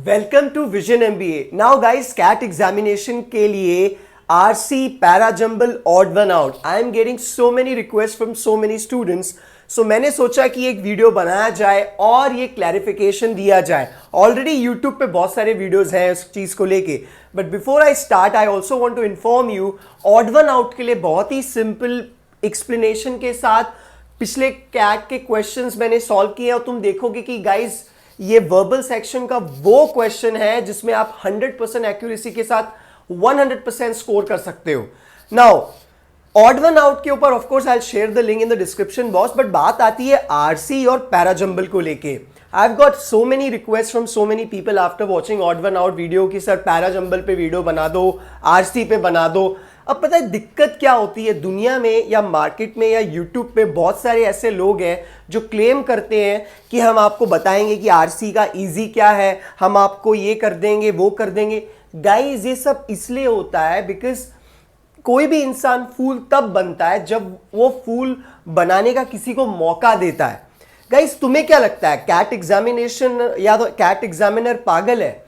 Welcome to Vision MBA. Now guys, CAT examination के लिए RC para jumble odd one out, I am getting so many request from so many students. So मैंने सोचा कि एक video बनाया जाए और ये क्लैरिफिकेशन दिया जाए। ऑलरेडी यूट्यूब पे बहुत सारे वीडियोस हैं इस चीज को लेके, but before I start I also want to inform you, odd one out के लिए बहुत ही सिंपल एक्सप्लेनेशन के साथ पिछले कैट के क्वेश्चंस मैंने सॉल्व किए और तुम देखोगे कि गाइज ये वर्बल सेक्शन का वो क्वेश्चन है जिसमें आप 100% एक्यूरेसी के साथ 100% स्कोर कर सकते हो। नाउ ऑड वन आउट के ऊपर of course I will share the link in the description box, but बात आती है आरसी और पैराजंबल को लेके। I have got so many request from so many people after watching odd one out video कि sir parajumble पे video बना दो, आरसी पे बना दो। अब पता है दिक्कत क्या होती है, दुनिया में या मार्केट में या यूट्यूब पे बहुत सारे ऐसे लोग हैं जो क्लेम करते हैं कि हम आपको बताएंगे कि आरसी का इजी क्या है, हम आपको ये कर देंगे वो कर देंगे। गाइस ये सब इसलिए होता है बिकॉज कोई भी इंसान फूल तब बनता है जब वो फूल बनाने का किसी को मौका देता है। गाइस तुम्हें क्या लगता है, कैट एग्जामिनेशन या तो कैट एग्जामिनर पागल है?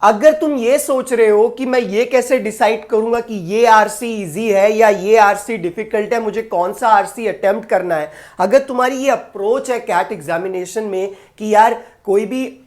अगर तुम ये सोच रहे हो कि मैं ये कैसे डिसाइड करूंगा कि ये आरसी इजी है या ये आरसी डिफिकल्ट है, मुझे कौन सा आरसी अटेम्प्ट करना है, अगर तुम्हारी ये अप्रोच है कैट एग्जामिनेशन में कि यार कोई भी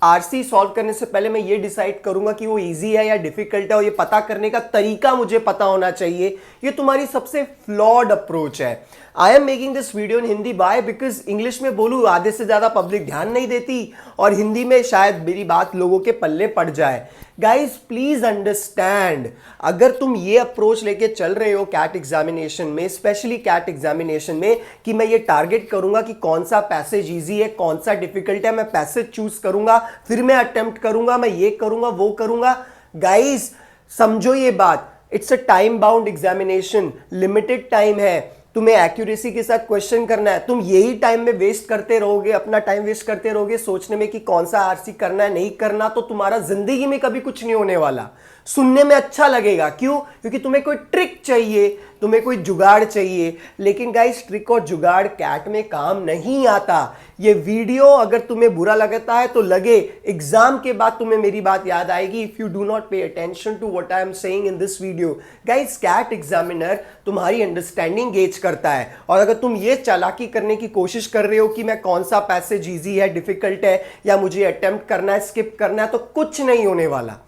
आरसी सॉल्व करने से पहले मैं ये डिसाइड करूंगा कि वो इजी है या डिफिकल्ट है और ये पता करने का तरीका मुझे पता होना चाहिए, ये तुम्हारी सबसे फ्लॉड अप्रोच है। I am making this video in Hindi by because English में बोलूं आधे से ज्यादा पब्लिक ध्यान नहीं देती और हिंदी में शायद मेरी बात लोगों के पल्ले पड़ जाए। गाइज प्लीज अंडरस्टैंड, अगर तुम ये अप्रोच लेके चल रहे हो कैट एग्जामिनेशन में, स्पेशली कैट एग्जामिनेशन में, कि मैं ये टारगेट करूंगा कि कौन सा पैसेज इजी है कौन सा डिफिकल्ट है, मैं पैसेज चूज करूंगा फिर मैं अटेम्प्ट करूंगा, मैं ये करूंगा वो करूंगा। गाइज समझो ये बात, it's a time bound examination, limited time है, तुम्हें एक्यूरेसी के साथ क्वेश्चन करना है। तुम यही टाइम में वेस्ट करते रहोगे, अपना टाइम वेस्ट करते रहोगे सोचने में कि कौन सा आरसी करना है नहीं करना, तो तुम्हारा जिंदगी में कभी कुछ नहीं होने वाला। सुनने में अच्छा लगेगा, क्यों? क्योंकि तुम्हें कोई ट्रिक चाहिए, तुम्हें कोई जुगाड़ चाहिए, लेकिन गाइस ट्रिक और जुगाड़ कैट में काम नहीं आता। ये वीडियो अगर तुम्हें बुरा लगता है तो लगे, एग्जाम के बाद तुम्हें मेरी बात याद आएगी if you do not pay attention to what I am saying in this video. Guys CAT examiner तुम्हारी अंडरस्टैंडिंग गेज करता है, और अगर तुम ये चालाकी करने की कोशिश कर रहे हो कि मैं कौन सा पैसेज इजी है डिफिकल्ट है या मुझे अटेम्प्ट करना है स्किप करना है, तो कुछ नहीं होने वाला।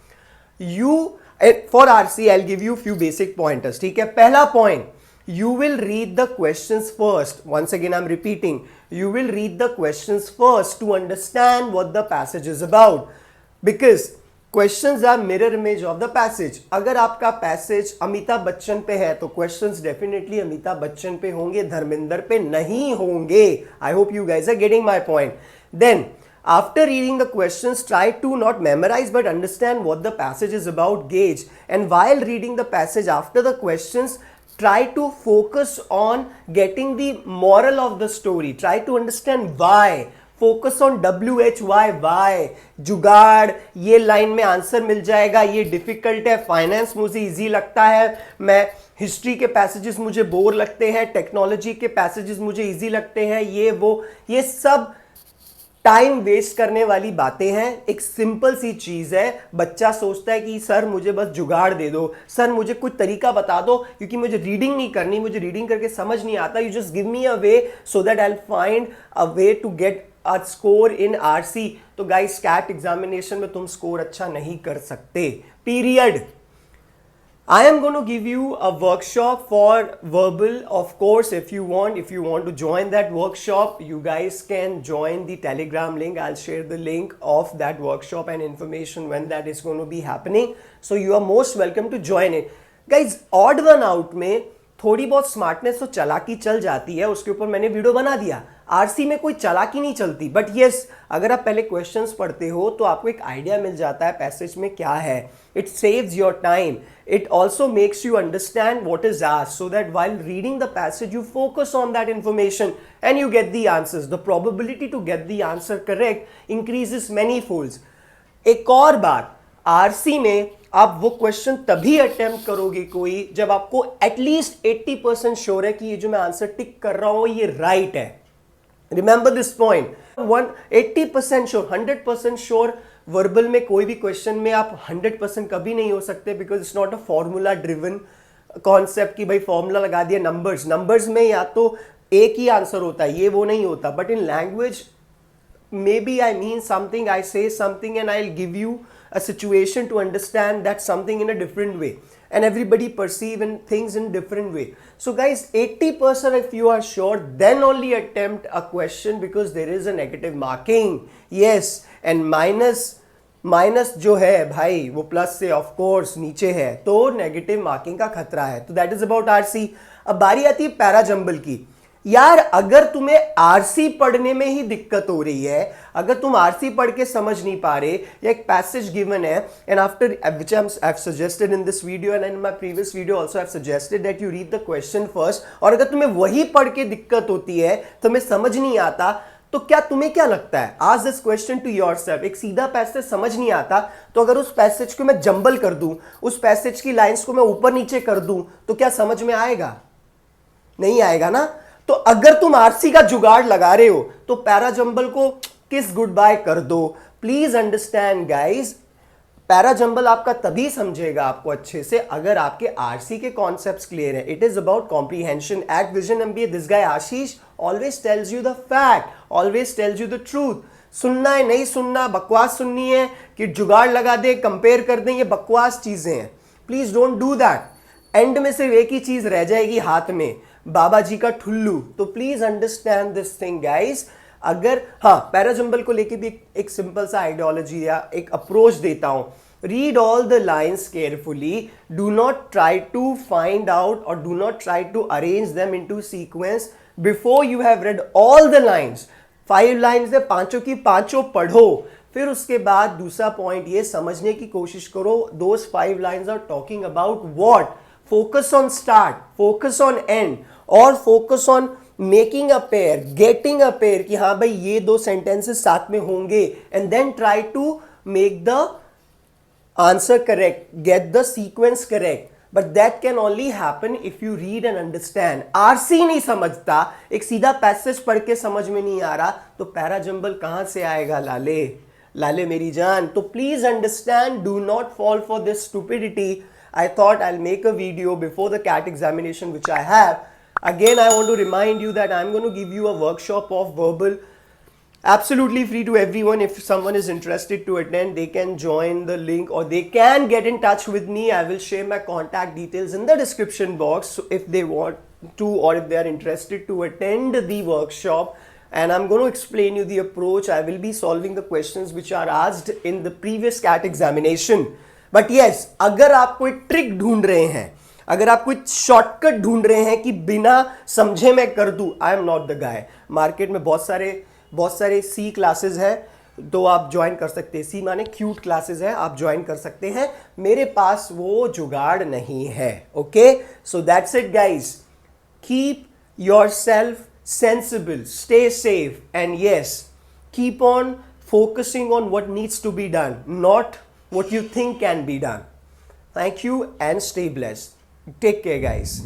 For RC, I'll give you few basic pointers. ठीक है, पहला point, you will read the questions first. Once again, I'm repeating, you will read the questions first to understand what the passage is about. Because questions are mirror image of the passage. अगर आपका passage Amitabh Bachchan पे है तो questions definitely Amitabh Bachchan पे होंगे, धर्मेंद्र पे नहीं होंगे। I hope you guys are getting my point. Then after reading the questions, try to not memorize but understand what the passage is about, gauge. And while reading the passage after the questions, try to focus on getting the moral of the story. Try to understand why. Focus on why. जुगाड़, ये line में answer मिल जाएगा, ये difficult है, finance मुझे easy लगता है, मैं हिस्ट्री के पैसेजेस मुझे बोर लगते हैं, टेक्नोलॉजी के पैसेजेस मुझे इजी लगते हैं, ये सब टाइम वेस्ट करने वाली बातें हैं। एक सिंपल सी चीज है, बच्चा सोचता है कि सर मुझे बस जुगाड़ दे दो, सर मुझे कुछ तरीका बता दो क्योंकि मुझे रीडिंग नहीं करनी, मुझे रीडिंग करके समझ नहीं आता, you just give me a way so that I will find a way to get a score in RC. तो गाइस कैट एग्जामिनेशन में तुम स्कोर अच्छा नहीं कर सकते, पीरियड। I am going to give you a workshop for verbal. Of course, if you want to join that workshop, you guys can join the Telegram link. I'll share the link of that workshop and information when that is going to be happening. So you are most welcome to join it. Guys, odd one out में थोड़ी बहुत smartness तो चालाकी चल जाती है, उसके ऊपर मैंने वीडियो बना दिया। आरसी में कोई चालाकी नहीं चलती, बट यस अगर आप पहले क्वेश्चंस पढ़ते हो तो आपको एक आइडिया मिल जाता है पैसेज में क्या है। It saves your time, it also makes you understand what is asked so that while reading the passage you focus on that information and you get the answers. The probability to get the answer correct increases many folds. एक और बात, RC में आप वो question तभी attempt करोगे कोई जब आपको एटलीस्ट 80% श्योर है कि ये जो मैं आंसर टिक कर रहा हूं ये राइट है। Remember this point. 80% sure, 100% sure verbal में कोई भी क्वेश्चन में आप 100% कभी नहीं हो सकते, because it's not a formula driven concept कि भाई फॉर्मूला लगा दिया नंबर्स में या तो एक ही आंसर होता है, ये वो नहीं होता. But in language maybe I mean something, I say something, and I'll give you a situation to understand that something in a different way, and everybody perceive and things in different way. So guys, 80% if you are sure, then only attempt a question, because there is a negative marking. Yes, and minus जो है भाई वो plus से of course नीचे है, तो negative marking का खतरा है. तो दैट इज अबाउट आरसी. अब बारी आती है पैराजंबल की. यार अगर तुम्हें आरसी पढ़ने में ही दिक्कत हो रही है, अगर तुम आरसी पढ़ के समझ नहीं पा रहे, या एक पैसेज गिवन है, and after which I have suggested in this video and in my previous video also I have suggested that you read the question first, और अगर तुम्हें वही पढ़ के दिक्कत होती है, तुम्हें समझ नहीं आता, तो क्या तुम्हें क्या लगता है, ask this question to yourself. एक सीधा पैसेज समझ नहीं आता, तो अगर उस पैसेज को मैं जंबल कर दूं, उस पैसेज की लाइंस को मैं ऊपर नीचे कर दूं, तो क्या समझ में आएगा? नहीं आएगा ना. तो अगर तुम आरसी का जुगाड़ लगा रहे हो, तो पैराजंबल को किस गुड बाय कर दो. प्लीज अंडरस्टैंड गाइज, पैराजंबल आपका तभी समझेगा आपको अच्छे से अगर आपके आरसी के कॉन्सेप्ट्स क्लियर है. It is about comprehension. At Vision MBA this guy Ashish always tells you the fact, always tells you the truth. सुनना है नहीं सुनना, बकवास सुननी है कि जुगाड़ लगा दे, कंपेयर कर दें, ये बकवास चीजें हैं. Please don't do that. And में सिर्फ एक ही चीज रह जाएगी हाथ में, बाबा जी का ठुल्लू. तो please understand this thing guys. अगर हाँ, पैराजंबल को लेके भी एक सिंपल सा आइडियोलॉजी या एक अप्रोच देता हूं. Read all the lines carefully, do not try to find out और do not try to arrange them into sequence before you have read all the lines. 5 lines है, पांचों की पांचों पढ़ो. फिर उसके बाद दूसरा पॉइंट ये समझने की कोशिश करो, those 5 lines are talking about what. Focus on start, focus on end, और focus on making a pair, getting a pair कि हाँ भाई ये दो sentences साथ में होंगे, and then try to make the answer correct, get the sequence correct. But that can only happen if you read and understand. RC नहीं समझता, एक सीधा पैसेज पढ़ के समझ में नहीं आ रहा, तो पैराजंबल कहाँ से आएगा लाले, लाले मेरी जान. तो please understand, do not fall for this stupidity. I thought I'll make a video before the CAT examination, which I have. Again, I want to remind you that I'm going to give you a workshop of verbal, absolutely free to everyone. If someone is interested to attend, they can join the link or they can get in touch with me. I will share my contact details in the description box. So if they want to, or if they are interested to attend the workshop, and I'm going to explain you the approach. I will be solving the questions which are asked in the previous CAT examination. But yes, अगर आप कोई trick ढूंढ रहे हैं, अगर आप कोई shortcut ढूंढ रहे हैं कि बिना समझे मैं कर दूं, I am not the guy. Market में बहुत सारे सी क्लासेस है, तो आप ज्वाइन कर सकते हैं. सी माने क्यूट क्लासेस है, आप ज्वाइन कर सकते हैं. मेरे पास वो जुगाड़ नहीं है. Okay, so that's it guys. Keep your self sensible, stay safe, and yes, keep on focusing on what needs to be done, not what you think can be done. Thank you and stay blessed. Take care, guys.